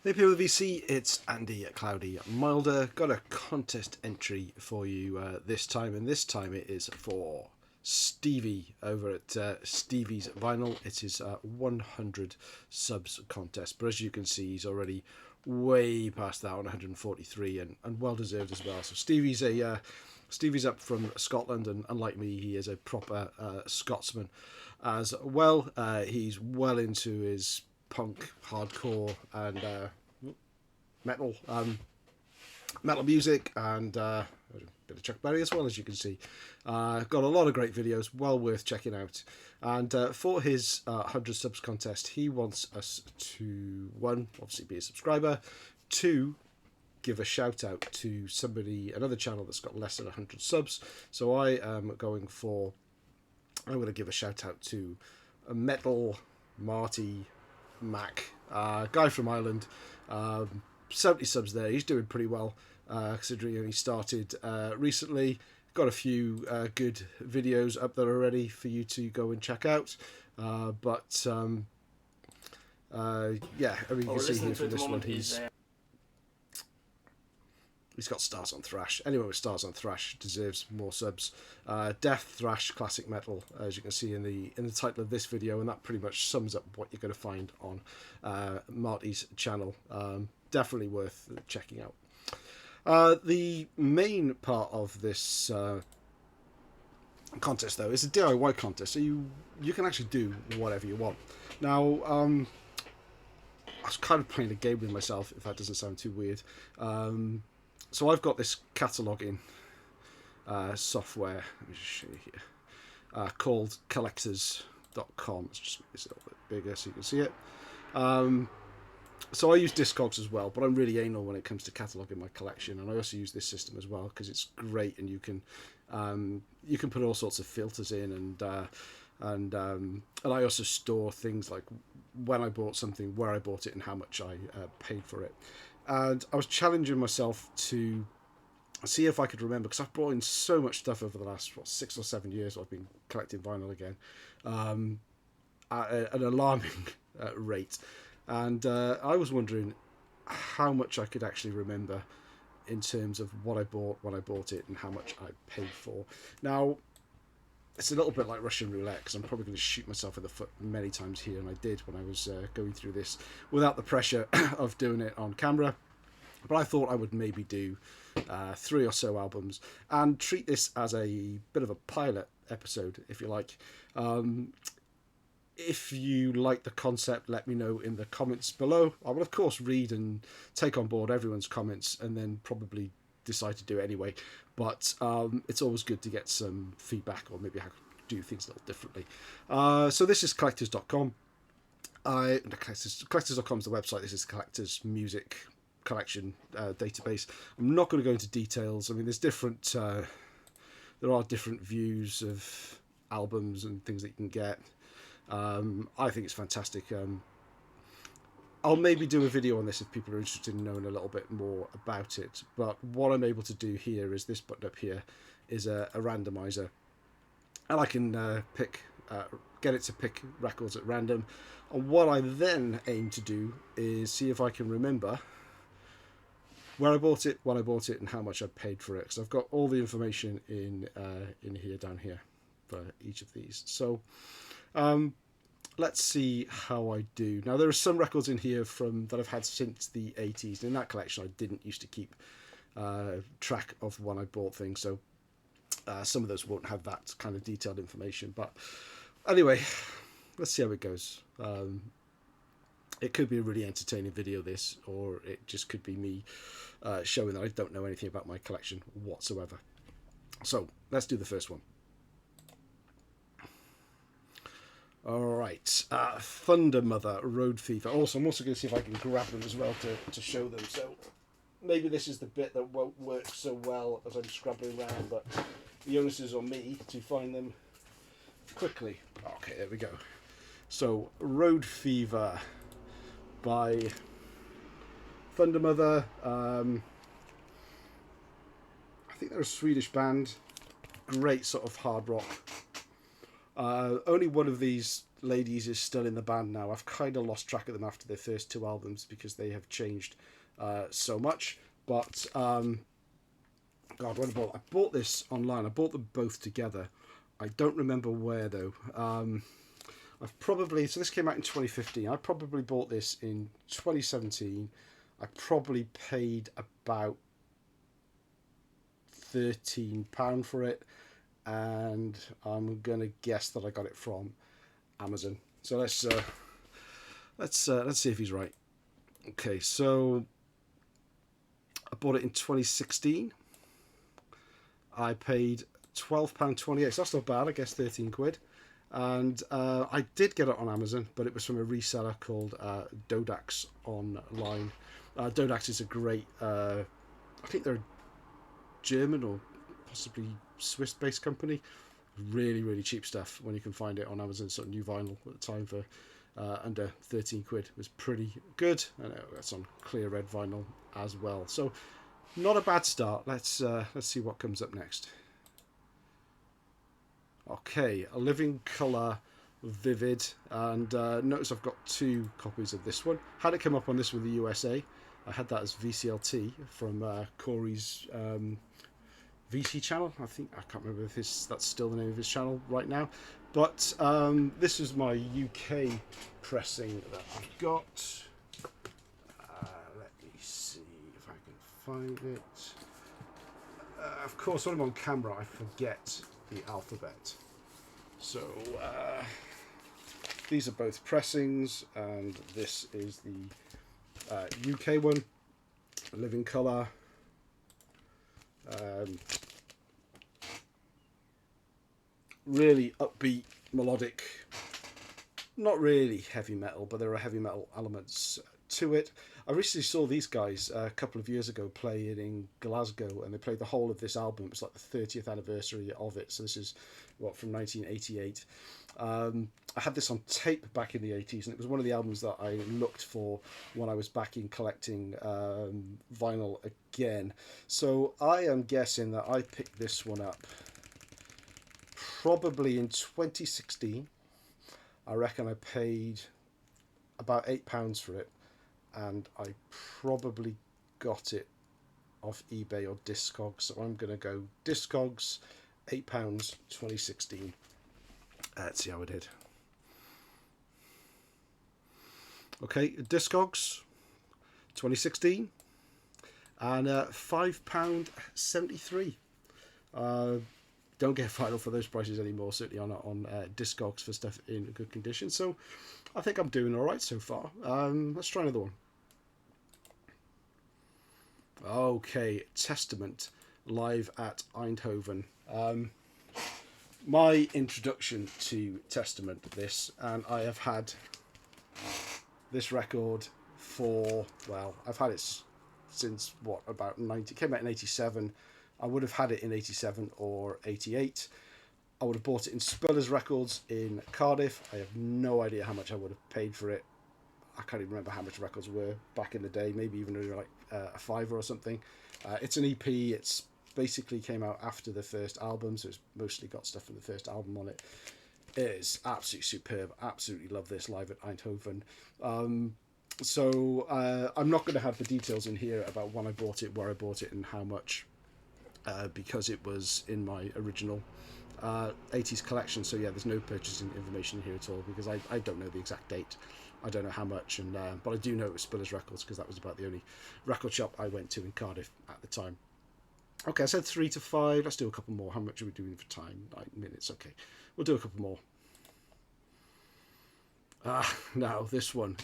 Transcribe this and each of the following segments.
Hey people of VC, it's Andy Cloudy Milder. Got a contest entry for you this time, and this time it is for Stevie over at Stevie's Vinyl. It is a 100 subs contest, but as you can see, he's already way past that on 143, and well deserved as well. So Stevie's up from Scotland, and unlike me, he is a proper Scotsman as well. He's well into his punk, hardcore, and metal music, and a bit of Chuck Berry as well, as you can see. Got a lot of great videos, well worth checking out. And for his 100 subs contest, he wants us to, one, obviously be a subscriber, two, give a shout out to another channel that's got less than 100 subs. So I'm going to give a shout out to a Metal Marty Mac, guy from Ireland. 70 subs there. He's doing pretty well, considering he only started recently. Got a few good videos up there already for you to go and check out. Yeah, I mean, you can see here from this one, he's got stars on thrash. Anyone with stars on thrash deserves more subs. Death, thrash, classic metal, as you can see in the title of this video, and that pretty much sums up what you're going to find on Marty's channel. Definitely worth checking out. The main part of this contest, though, is a DIY contest, so you can actually do whatever you want. Now, I was kind of playing a game with myself, if that doesn't sound too weird. So I've got this cataloguing software, let me just show you here, called Collectorscom. Let's just make this a little bit bigger so you can see it. So I use Discogs as well, but I'm really anal when it comes to cataloguing my collection, and I also use this system as well because it's great, and you can put all sorts of filters in, and I also store things like when I bought something, where I bought it, and how much I paid for it. And I was challenging myself to see if I could remember, because I've brought in so much stuff over the last 6 or 7 years. I've been collecting vinyl again at an alarming rate, and I was wondering how much I could actually remember in terms of what I bought, when I bought it, and how much I paid for. Now, it's a little bit like Russian roulette, because I'm probably going to shoot myself in the foot many times here, and I did when I was going through this without the pressure of doing it on camera. But I thought I would maybe do 3 or so albums and treat this as a bit of a pilot episode, if you like. If you like the concept, let me know in the comments below. I will, of course, read and take on board everyone's comments and then probably decide to do it anyway. But it's always good to get some feedback, or maybe how to do things a little differently. So this is Collectors.com. Collectors.com is the website. This is Collectors Music Collection database. I'm not going to go into details. I mean, there are different views of albums and things that you can get. I think it's fantastic. I'll maybe do a video on this if people are interested in knowing a little bit more about it. But what I'm able to do here is this button up here is a randomizer, and I can get it to pick records at random. And what I then aim to do is see if I can remember where I bought it, when I bought it, and how much I paid for it. Because I've got all the information in here, down here, for each of these. So let's see how I do. Now, there are some records in here that I've had since the 80s. In that collection, I didn't used to keep track of when I bought things, so some of those won't have that kind of detailed information. But anyway, let's see how it goes. It could be a really entertaining video, this, or it just could be me showing that I don't know anything about my collection whatsoever. So let's do the first one. Alright, Thunder Mother, Road Fever. Also, I'm also going to see if I can grab them as well to show them. So maybe this is the bit that won't work so well as I'm scrabbling around, but the onus is on me to find them quickly. Okay, there we go. So, Road Fever by Thunder Mother. I think they're a Swedish band. Great sort of hard rock. Only one of these ladies is still in the band now. I've kind of lost track of them after their first two albums because they have changed so much. But God, when I bought this online. I bought them both together. I don't remember where though. I've probably, so this came out in 2015. I probably bought this in 2017. I probably paid about £13 for it, and I'm gonna guess that I got it from Amazon. So let's see if he's right. Okay, so I bought it in 2016. I paid £12.28. So that's not bad. I guess 13 quid. And I did get it on Amazon, but it was from a reseller called Dodax online. Dodax is a great, I think they're a German or possibly Swiss-based company. Really, really cheap stuff when you can find it on Amazon. Sort of new vinyl at the time for under 13 quid. It was pretty good, and it's on clear red vinyl as well. So not a bad start. Let's see what comes up next. Okay, a living colour vivid, and notice I've got two copies of this one. Had it come up on this with the USA, I had that as VCLT from Corey's VC channel. I think, I can't remember if that's still the name of his channel right now, but this is my UK pressing that I've got. Let me see if I can find it. Of course, when I'm on camera I forget the alphabet, so these are both pressings, and this is the UK one, living colour. Really upbeat, melodic, not really heavy metal, but there are heavy metal elements to it. I recently saw these guys a couple of years ago play it in Glasgow, and they played the whole of this album. It's like the 30th anniversary of it, so this is from 1988. I had this on tape back in the 80s, and it was one of the albums that I looked for when I was back in collecting vinyl again. So I am guessing that I picked this one up probably in 2016. I reckon I paid about £8 for it, and I probably got it off eBay or Discogs. So I'm going to go Discogs, £8, 2016. Let's see how I did. Okay, Discogs, 2016, and £5.73. Don't get vinyl for those prices anymore, certainly on Discogs for stuff in good condition. So I think I'm doing all right so far. Let's try another one. Okay, Testament, live at Eindhoven. My introduction to Testament, and I have had this record for, well, I've had it since about 90. It came out in 87. I would have had it in 87 or 88. I would have bought it in Spillers Records in Cardiff. I have no idea how much I would have paid for it. I can't even remember how much records were back in the day, maybe even like a £5 or something. It's an EP. It's basically came out after the first album, so it's mostly got stuff from the first album on it. It is absolutely superb. Absolutely love this, live at Eindhoven. So I'm not going to have the details in here about when I bought it, where I bought it, and how much, because it was in my original 80s collection. So yeah, there's no purchasing information here at all, because I don't know the exact date. I don't know how much, and but I do know it was Spillers Records, because that was about the only record shop I went to in Cardiff at the time. Okay, I said 3 to 5. Let's do a couple more. How much are we doing for time? 9 minutes. Okay, we'll do a couple more. Now this one.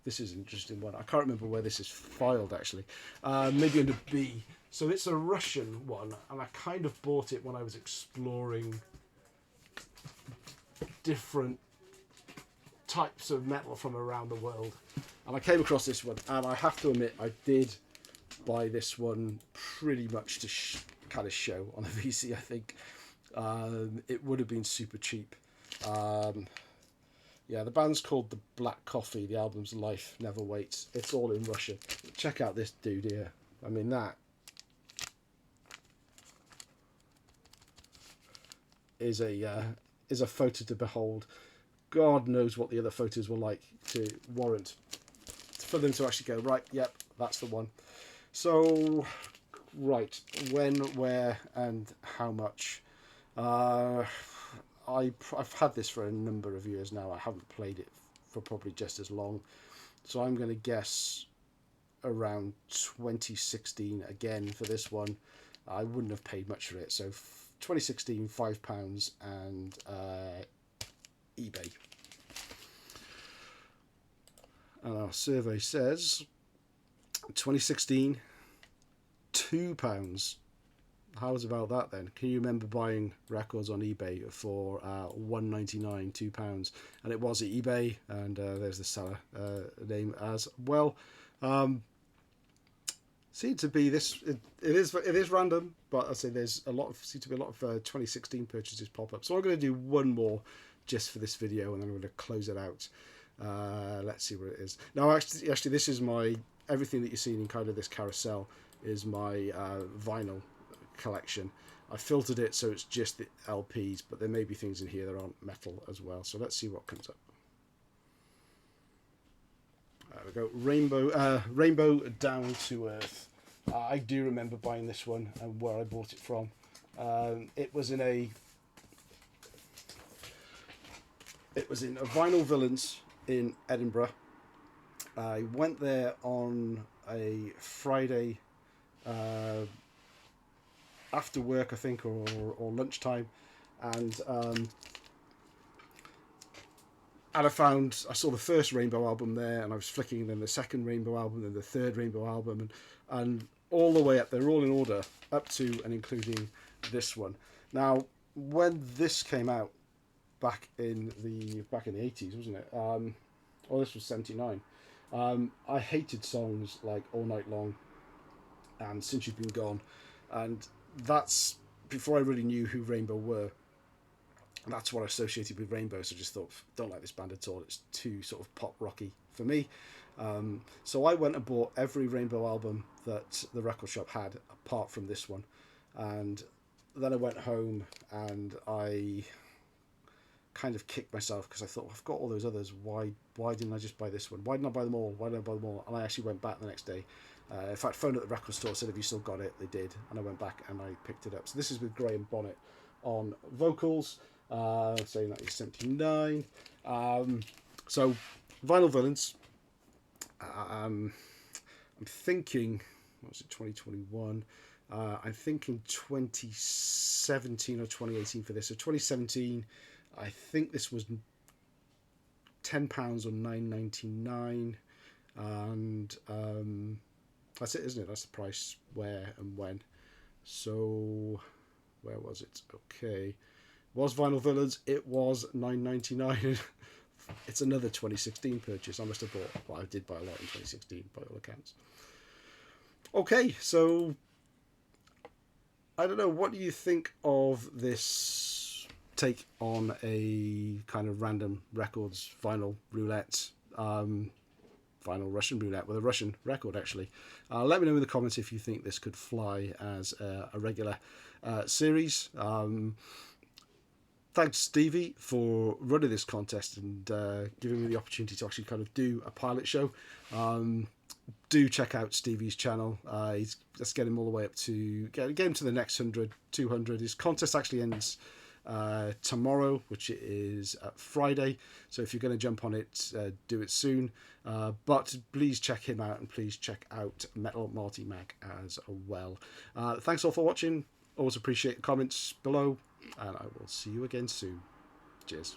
This is an interesting one. I can't remember where this is filed actually. Maybe under B. So it's a Russian one, and I kind of bought it when I was exploring different types of metal from around the world, and I came across this one, and I have to admit I did buy this one pretty much to kind of show on a VC. I think it would have been super cheap. Yeah, the band's called The Black Coffee. The album's Life Never Waits. It's all in Russian. Check out this dude here. I mean, that is a photo to behold. God knows what the other photos were like to warrant for them to actually go, right, yep, that's the one. So, right, when, where, and how much. I've had this for a number of years now. I haven't played it for probably just as long. So I'm going to guess around 2016 again for this one. I wouldn't have paid much for it. So 2016, £5 and eBay. And our survey says 2016, £2. How's about that then? Can you remember buying records on eBay for £1.99, £2? And it was at eBay, and there's the seller name as well. Seems to be this. It is random, but I say there's a lot of 2016 purchases pop up. So I'm going to do one more just for this video, and then I'm going to close it out. Let's see where it is. Now, actually, this is my everything that you're seeing in kind of this carousel is my vinyl collection. I filtered it so it's just the LPs, but there may be things in here that aren't metal as well. So let's see what comes up. There we go. Rainbow Down to Earth. I do remember buying this one and where I bought it from. It was in a Vinyl Villains in Edinburgh. I went there on a Friday after work, I think, or lunchtime, and I saw the first Rainbow album there, and I was flicking, and then the second Rainbow album, then the third Rainbow album, and all the way up. They're all in order up to and including this one. Now, when this came out back in the 80s, wasn't it? This was 79. I hated songs like All Night Long and Since You've Been Gone, and that's before I really knew who Rainbow were. That's what I associated with Rainbow, so I just thought, don't like this band at all. It's too sort of pop rocky for me. So I went and bought every Rainbow album that the record shop had, apart from this one. And then I went home and I kind of kicked myself because I thought, I've got all those others. Why didn't I just buy this one? Why didn't I buy them all? Why didn't I buy them all? And I actually went back the next day. In fact, phoned at the record store, said, have you still got it? They did. And I went back and I picked it up. So this is with Graham Bonnet on vocals. Saying that is 79. So Vinyl Villains. I'm thinking, what was it, 2021? I'm thinking 2017 or 2018 for this. So 2017, I think this was £10 or £9.99, and that's it, isn't it? That's the price, where and when. So where was it? Okay. Was Vinyl Villains? It was £9.99. It's another 2016 purchase. I must have bought, well, I did buy a lot in 2016 by all accounts. Okay, so I don't know, what do you think of this take on a kind of random records vinyl roulette, vinyl Russian roulette with a Russian record, actually? Let me know in the comments if you think this could fly as a regular series. Thanks, Stevie, for running this contest and giving me the opportunity to actually kind of do a pilot show. Do check out Stevie's channel. Let's get him all the way up to get him to the next 100, 200. His contest actually ends tomorrow, which is Friday. So if you're going to jump on it, do it soon. But please check him out, and please check out Metal Marty Mac as well. Thanks all for watching. Always appreciate the comments below, and I will see you again soon. Cheers.